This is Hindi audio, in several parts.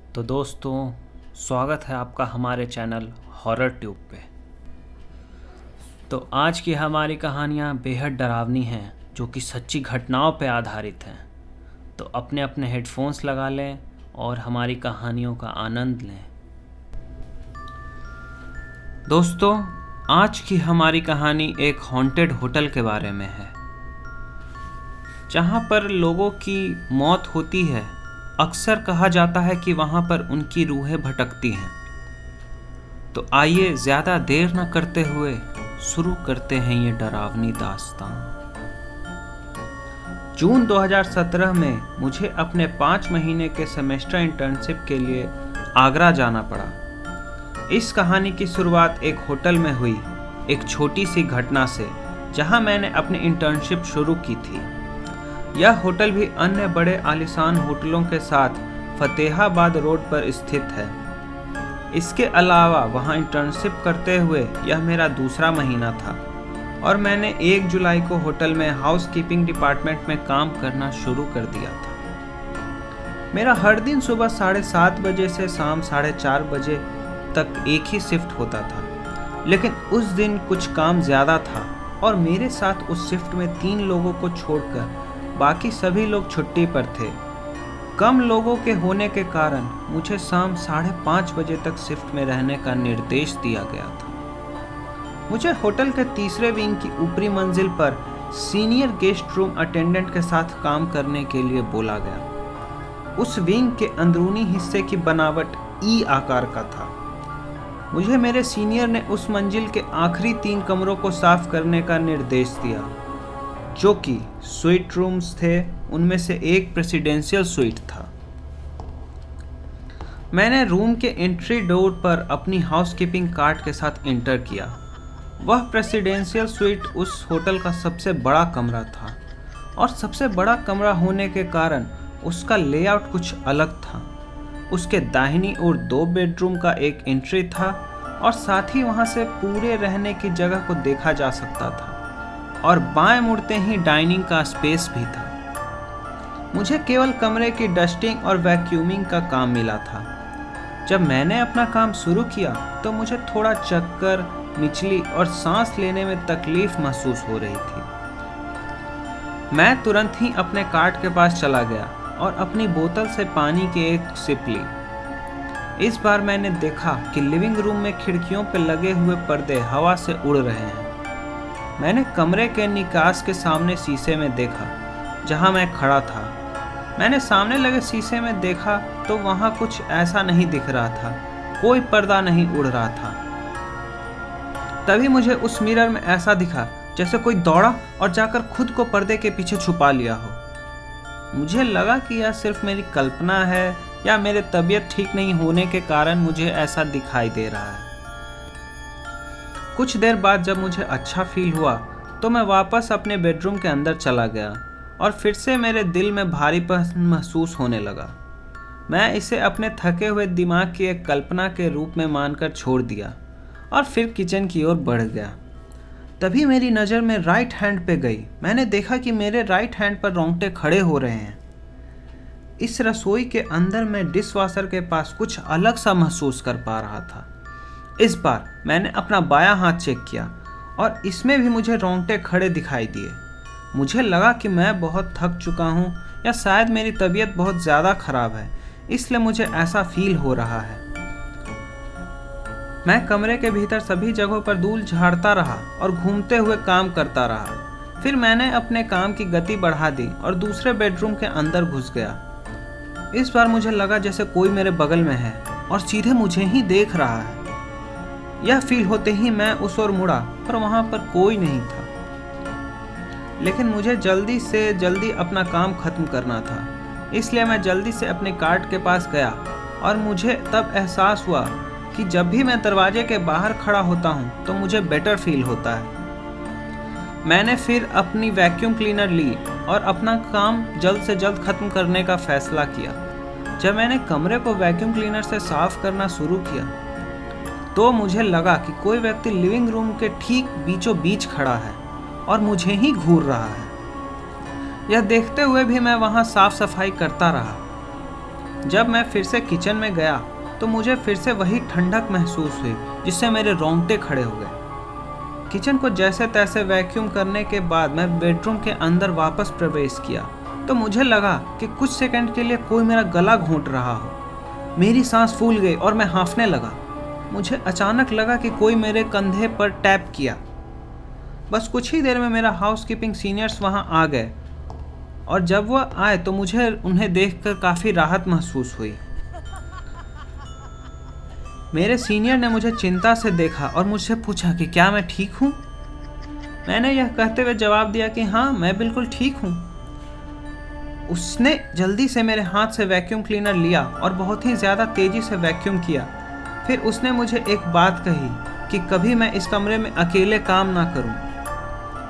तो दोस्तों, स्वागत है आपका हमारे चैनल हॉरर ट्यूब पे। तो आज की हमारी कहानियाँ बेहद डरावनी हैं, जो कि सच्ची घटनाओं पे आधारित हैं। तो अपने अपने हेडफोन्स लगा लें और हमारी कहानियों का आनंद लें। दोस्तों, आज की हमारी कहानी एक हॉन्टेड होटल के बारे में है, जहाँ पर लोगों की मौत होती है। अक्सर कहा जाता है कि वहाँ पर उनकी रूहें भटकती हैं। तो आइए ज़्यादा देर न करते हुए शुरू करते हैं ये डरावनी दास्तान। जून 2017 में मुझे अपने 5 महीने के सेमेस्टर इंटर्नशिप के लिए आगरा जाना पड़ा। इस कहानी की शुरुआत एक होटल में हुई, एक छोटी सी घटना से, जहां मैंने अपनी इंटर्नशिप शुरू की थी। यह होटल भी अन्य बड़े आलीशान होटलों के साथ फतेहाबाद रोड पर स्थित है। इसके अलावा वहां इंटर्नशिप करते हुए यह मेरा दूसरा महीना था और मैंने 1 जुलाई को होटल में हाउसकीपिंग डिपार्टमेंट में काम करना शुरू कर दिया था। मेरा हर दिन सुबह 7:30 बजे से शाम 4:30 बजे तक एक ही शिफ्ट होता था, लेकिन उस दिन कुछ काम ज़्यादा था और मेरे साथ उस शिफ्ट में 3 लोगों को छोड़कर बाकी सभी लोग छुट्टी पर थे। कम लोगों के होने के कारण मुझे शाम 5:30 बजे तक शिफ्ट में रहने का निर्देश दिया गया था। मुझे होटल के तीसरे विंग की ऊपरी मंजिल पर सीनियर गेस्ट रूम अटेंडेंट के साथ काम करने के लिए बोला गया। उस विंग के अंदरूनी हिस्से की बनावट ई आकार का था। मुझे मेरे सीनियर ने उस मंजिल के आखिरी 3 कमरों को साफ करने का निर्देश दिया, जो कि स्वीट रूम्स थे। उनमें से एक प्रेसिडेंशियल स्वीट था। मैंने रूम के एंट्री डोर पर अपनी हाउसकीपिंग कार्ड के साथ एंटर किया। वह प्रेसिडेंशियल स्वीट उस होटल का सबसे बड़ा कमरा था और सबसे बड़ा कमरा होने के कारण उसका लेआउट कुछ अलग था। उसके दाहिनी ओर 2 बेडरूम का एक एंट्री था और साथ ही वहां से पूरे रहने की जगह को देखा जा सकता था और बाएं मुड़ते ही डाइनिंग का स्पेस भी था। मुझे केवल कमरे की डस्टिंग और वैक्यूमिंग का काम मिला था। जब मैंने अपना काम शुरू किया तो मुझे थोड़ा चक्कर, निचली और सांस लेने में तकलीफ महसूस हो रही थी। मैं तुरंत ही अपने कार्ट के पास चला गया और अपनी बोतल से पानी की एक सिप ली। इस बार मैंने देखा कि लिविंग रूम में खिड़कियों पर लगे हुए पर्दे हवा से उड़ रहे हैं। मैंने कमरे के निकास के सामने शीशे में देखा, जहां मैं खड़ा था। मैंने सामने लगे शीशे में देखा तो वहां कुछ ऐसा नहीं दिख रहा था, कोई पर्दा नहीं उड़ रहा था। तभी मुझे उस मिरर में ऐसा दिखा जैसे कोई दौड़ा और जाकर खुद को पर्दे के पीछे छुपा लिया हो। मुझे लगा कि यह सिर्फ मेरी कल्पना है या मेरे तबीयत ठीक नहीं होने के कारण मुझे ऐसा दिखाई दे रहा है। कुछ देर बाद जब मुझे अच्छा फील हुआ तो मैं वापस अपने बेडरूम के अंदर चला गया और फिर से मेरे दिल में भारीपन महसूस होने लगा। मैं इसे अपने थके हुए दिमाग की एक कल्पना के रूप में मानकर छोड़ दिया और फिर किचन की ओर बढ़ गया। तभी मेरी नज़र में राइट हैंड पे गई। मैंने देखा कि मेरे राइट हैंड पर रोंगटे खड़े हो रहे हैं। इस रसोई के अंदर मैं डिशवॉशर के पास कुछ अलग सा महसूस कर पा रहा था। इस बार मैंने अपना बायां हाथ चेक किया और इसमें भी मुझे रोंगटे खड़े दिखाई दिए। मुझे लगा कि मैं बहुत थक चुका हूँ या शायद मेरी तबीयत बहुत ज़्यादा ख़राब है, इसलिए मुझे ऐसा फील हो रहा है। मैं कमरे के भीतर सभी जगहों पर धूल झाड़ता रहा और घूमते हुए काम करता रहा। फिर मैंने अपने काम की गति बढ़ा दी और दूसरे बेडरूम के अंदर घुस गया। इस बार मुझे लगा जैसे कोई मेरे बगल में है और सीधे मुझे ही देख रहा है। यह फील होते ही मैं उस ओर मुड़ा पर वहां पर कोई नहीं था। लेकिन मुझे जल्दी से जल्दी अपना काम खत्म करना था, इसलिए मैं जल्दी से अपने कार्ट के पास गया और मुझे तब एहसास हुआ कि जब भी मैं दरवाजे के बाहर खड़ा होता हूँ तो मुझे बेटर फील होता है। मैंने फिर अपनी वैक्यूम क्लीनर ली और अपना काम जल्द से जल्द खत्म करने का फैसला किया। जब मैंने कमरे को वैक्यूम क्लीनर से साफ करना शुरू किया तो मुझे लगा कि कोई व्यक्ति लिविंग रूम के ठीक बीचों बीच खड़ा है और मुझे ही घूर रहा है। यह देखते हुए भी मैं वहां साफ सफाई करता रहा। जब मैं फिर से किचन में गया तो मुझे फिर से वही ठंडक महसूस हुई जिससे मेरे रोंगटे खड़े हो गए। किचन को जैसे तैसे वैक्यूम करने के बाद मैं बेडरूम के अंदर वापस प्रवेश किया तो मुझे लगा कि कुछ सेकंड के लिए कोई मेरा गला घोंट रहा हो। मेरी सांस फूल गई और मैं हाँफने लगा। मुझे अचानक लगा कि कोई मेरे कंधे पर टैप किया। बस कुछ ही देर में मेरा हाउसकीपिंग सीनियर्स वहाँ आ गए और जब वह आए तो मुझे उन्हें देखकर काफ़ी राहत महसूस हुई। मेरे सीनियर ने मुझे चिंता से देखा और मुझसे पूछा कि क्या मैं ठीक हूँ। मैंने यह कहते हुए जवाब दिया कि हाँ, मैं बिल्कुल ठीक हूँ। उसने जल्दी से मेरे हाथ से वैक्यूम क्लीनर लिया और बहुत ही ज़्यादा तेज़ी से वैक्यूम किया। फिर उसने मुझे एक बात कही कि कभी मैं इस कमरे में अकेले काम ना करूँ।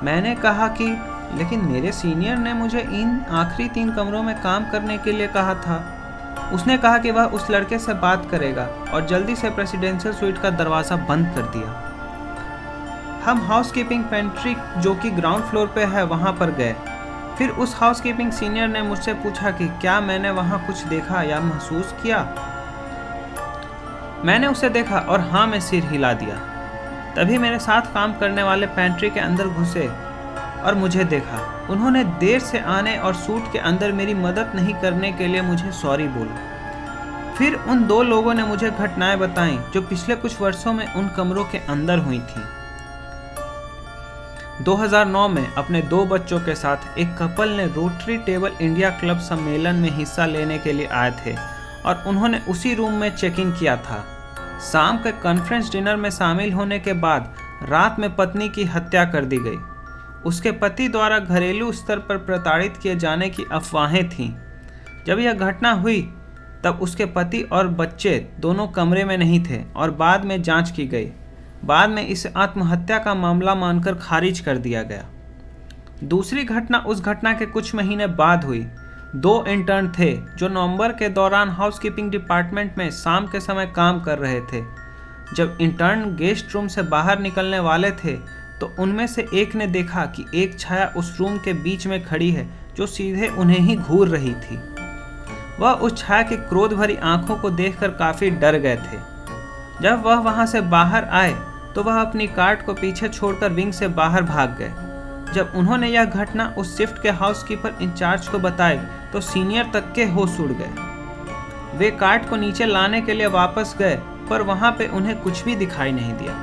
मैंने कहा कि लेकिन मेरे सीनियर ने मुझे इन आखिरी 3 कमरों में काम करने के लिए कहा था। उसने कहा कि वह उस लड़के से बात करेगा और जल्दी से प्रेसिडेंशियल स्वीट का दरवाज़ा बंद कर दिया। हम हाउसकीपिंग पेंट्री जो कि ग्राउंड फ्लोर पे है वहाँ पर गए। फिर उस हाउसकीपिंग सीनियर ने मुझसे पूछा कि क्या मैंने वहाँ कुछ देखा या महसूस किया। मैंने उसे देखा और हाँ में सिर हिला दिया। तभी मेरे साथ काम करने वाले पेंट्री के अंदर घुसे और मुझे देखा। उन्होंने देर से आने और सूट के अंदर मेरी मदद नहीं करने के लिए मुझे सॉरी बोला। फिर उन 2 लोगों ने मुझे घटनाएं बताईं जो पिछले कुछ वर्षों में उन कमरों के अंदर हुई थीं। 2009 में अपने 2 बच्चों के साथ एक कपल ने रोटरी टेबल इंडिया क्लब सम्मेलन में हिस्सा लेने के लिए आए थे और उन्होंने उसी रूम में चेक इन किया था। शाम के कॉन्फ्रेंस डिनर में शामिल होने के बाद रात में पत्नी की हत्या कर दी गई। उसके पति द्वारा घरेलू स्तर पर प्रताड़ित किए जाने की अफवाहें थीं। जब यह घटना हुई तब उसके पति और बच्चे दोनों कमरे में नहीं थे और बाद में जांच की गई। बाद में इसे आत्महत्या का मामला मानकर खारिज कर दिया गया। दूसरी घटना उस घटना के कुछ महीने बाद हुई। 2 इंटर्न थे जो नवंबर के दौरान हाउसकीपिंग डिपार्टमेंट में शाम के समय काम कर रहे थे। जब इंटर्न गेस्ट रूम से बाहर निकलने वाले थे तो उनमें से एक ने देखा कि एक छाया उस रूम के बीच में खड़ी है जो सीधे उन्हें ही घूर रही थी। वह उस छाया की क्रोध भरी आंखों को देखकर काफ़ी डर गए थे। जब वह वहां से बाहर आए तो वह अपनी कार्ट को पीछे छोड़कर विंग से बाहर भाग गए। जब उन्होंने यह घटना उस शिफ्ट के हाउसकीपर इंचार्ज को बताई तो सीनियर तक के होश उड़ गए। वे कार्ट को नीचे लाने के लिए वापस गए पर वहां पे उन्हें कुछ भी दिखाई नहीं दिया,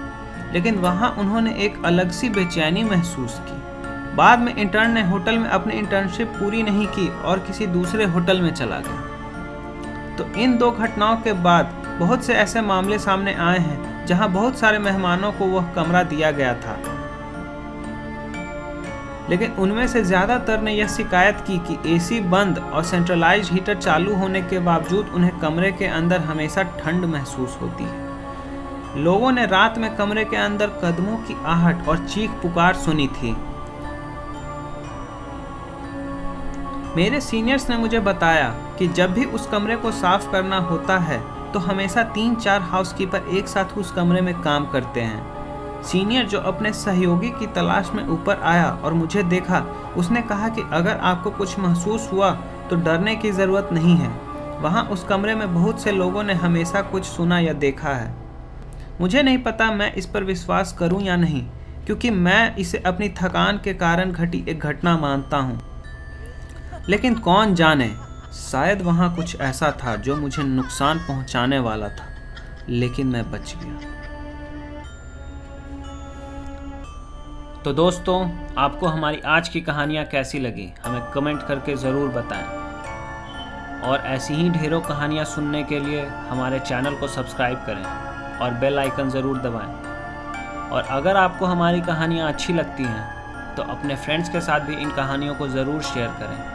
लेकिन वहां उन्होंने एक अलग सी बेचैनी महसूस की। बाद में इंटर्न ने होटल में अपनी इंटर्नशिप पूरी नहीं की और किसी दूसरे होटल में चला गया। तो इन 2 घटनाओं के बाद बहुत से ऐसे मामले सामने आए हैं जहां बहुत सारे मेहमानों को वह कमरा दिया गया था, लेकिन उनमें से ज़्यादातर ने यह शिकायत की कि एसी बंद और सेंट्रलाइज्ड हीटर चालू होने के बावजूद उन्हें कमरे के अंदर हमेशा ठंड महसूस होती है। लोगों ने रात में कमरे के अंदर कदमों की आहट और चीख पुकार सुनी थी। मेरे सीनियर्स ने मुझे बताया कि जब भी उस कमरे को साफ करना होता है तो हमेशा 3-4 हाउसकीपर एक साथ उस कमरे में काम करते हैं। सीनियर जो अपने सहयोगी की तलाश में ऊपर आया और मुझे देखा, उसने कहा कि अगर आपको कुछ महसूस हुआ तो डरने की ज़रूरत नहीं है। वहाँ उस कमरे में बहुत से लोगों ने हमेशा कुछ सुना या देखा है। मुझे नहीं पता मैं इस पर विश्वास करूं या नहीं, क्योंकि मैं इसे अपनी थकान के कारण घटी एक घटना मानता हूं। लेकिन कौन जाने, शायद वहां कुछ ऐसा था जो मुझे नुकसान पहुंचाने वाला था, लेकिन मैं बच गया। तो दोस्तों, आपको हमारी आज की कहानियाँ कैसी लगी हमें कमेंट करके ज़रूर बताएं और ऐसी ही ढेरों कहानियाँ सुनने के लिए हमारे चैनल को सब्सक्राइब करें और बेल आइकन ज़रूर दबाएं। और अगर आपको हमारी कहानियाँ अच्छी लगती हैं तो अपने फ्रेंड्स के साथ भी इन कहानियों को ज़रूर शेयर करें।